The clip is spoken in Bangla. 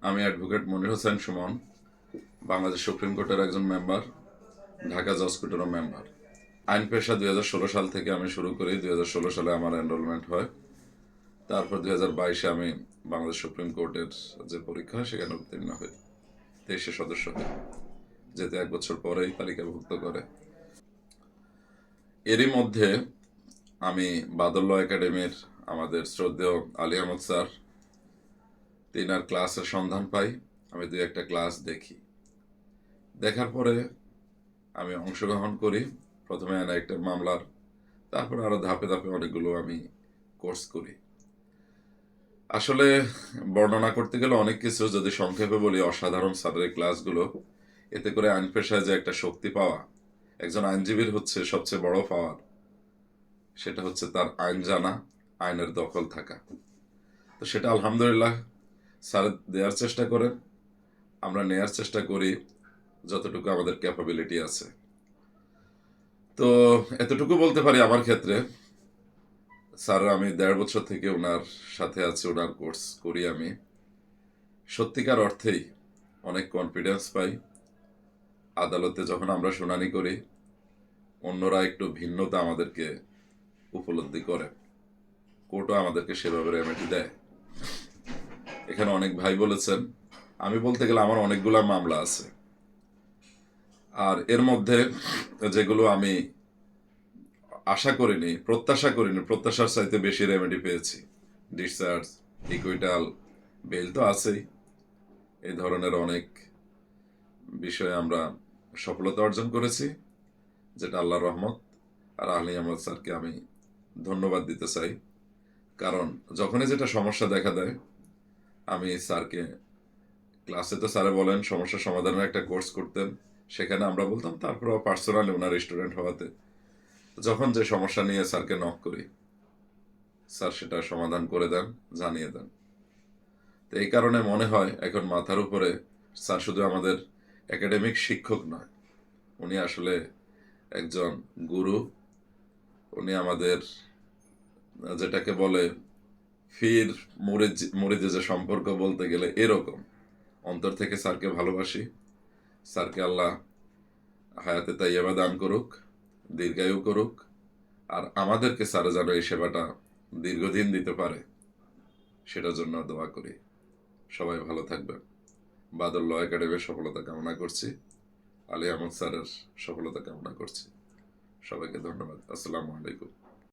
আমি অ্যাডভোকেট মনির হোসেন সুমন, বাংলাদেশ সুপ্রিম কোর্টের একজন মেম্বার, ঢাকা জজ কোর্টেরও মেম্বার। আইন পেশা 2016 সাল থেকে আমি শুরু করি। 2016 সালে আমার এনরোলমেন্ট হয়। তারপর 2022-এ আমি বাংলাদেশ সুপ্রিম কোর্টের যে পরীক্ষা সেখানে উত্তীর্ণ হই, 23 সদস্য হই, যেতে 1 বছর পরেই তালিকাভুক্ত করে। এরই মধ্যে আমি বাদল ল একাডেমির আমাদের শ্রদ্ধেয় আলী আহমদ স্যার, তিনার ক্লাসের সন্ধান পাই। আমি 2-1টা ক্লাস দেখি। দেখার পরে আমি অংশগ্রহণ করি, প্রথমে একটা মামলার, তারপরে আরো ধাপে ধাপে অনেকগুলো আমি কোর্স করি। আসলে বর্ণনা করতে গেলে অনেক কিছু, যদি সংক্ষেপে বলি, অসাধারণ স্যারের ক্লাসগুলো। এতে করে আইন পেশায় যে একটা শক্তি পাওয়া, একজন আইনজীবীর হচ্ছে সবচেয়ে বড় পাওয়ার, সেটা হচ্ছে তার আইন জানা, আইনের দখল থাকা। তো সেটা আলহামদুলিল্লাহ স্যার দেওয়ার চেষ্টা করেন, আমরা নেয়ার চেষ্টা করি যতটুকু আমাদের ক্যাপাবিলিটি আছে। তো এতটুকু বলতে পারি, আমার ক্ষেত্রে স্যার আমি 1.5 বছর থেকে ওনার সাথে আছি, ওনার কোর্স করি আমি। সত্যিকার অর্থেই অনেক কনফিডেন্স পাই। আদালতে যখন আমরা শুনানি করি, অন্যরা একটু ভিন্নতা আমাদেরকে উপলব্ধি করে, কোর্টও আমাদেরকে সেভাবে রেমেডি দেয়। এখানে অনেক ভাই বলেছেন, আমি বলতে গেলে আমার অনেকগুলা মামলা আছে, আর এর মধ্যে যেগুলো আমি আশা করিনি, প্রত্যাশা করিনি, প্রত্যাশার চাইতে বেশি রেমেডি পেয়েছি। ডিসচার্জ, ইকুইটাল, বেল তো আছেই। এই ধরনের অনেক বিষয়ে আমরা সফলতা অর্জন করেছি, যেটা আল্লাহর রহমত। আর আলী আহমদ স্যারকে আমি ধন্যবাদ দিতে চাই, কারণ যখনই যেটা সমস্যা দেখা দেয়, আমি স্যারকে, ক্লাসে তো স্যারে বলেন সমস্যা সমাধানের একটা কোর্স করতেন, সেখানে আমরা বলতাম, তারপর পার্সোনালি ওনার স্টুডেন্ট হওয়াতে যখন যে সমস্যা নিয়ে স্যারকে নক করি, স্যার সেটা সমাধান করে দেন, জানিয়ে দেন। তো এই কারণে মনে হয় এখন মাথার উপরে স্যার শুধু আমাদের একাডেমিক শিক্ষক নয়, উনি আসলে একজন গুরু। উনি আমাদের, যেটাকে বলে ফির মুরিদে যে সম্পর্ক, বলতে গেলে এরকম। অন্তর থেকে স্যারকে ভালোবাসি। স্যারকে আল্লাহ হায়াতে তাইয়্যিবা দান করুক, দীর্ঘায়ু করুক, আর আমাদেরকে স্যার যেন এই সেবাটা দীর্ঘদিন দিতে পারে, সেটার জন্য দোয়া করি। সবাই ভালো থাকবেন। বাদল ল একাডেমির সফলতা কামনা করছি, আলী আহমদ স্যারের সফলতা কামনা করছি। সবাইকে ধন্যবাদ। আসসালামু আলাইকুম।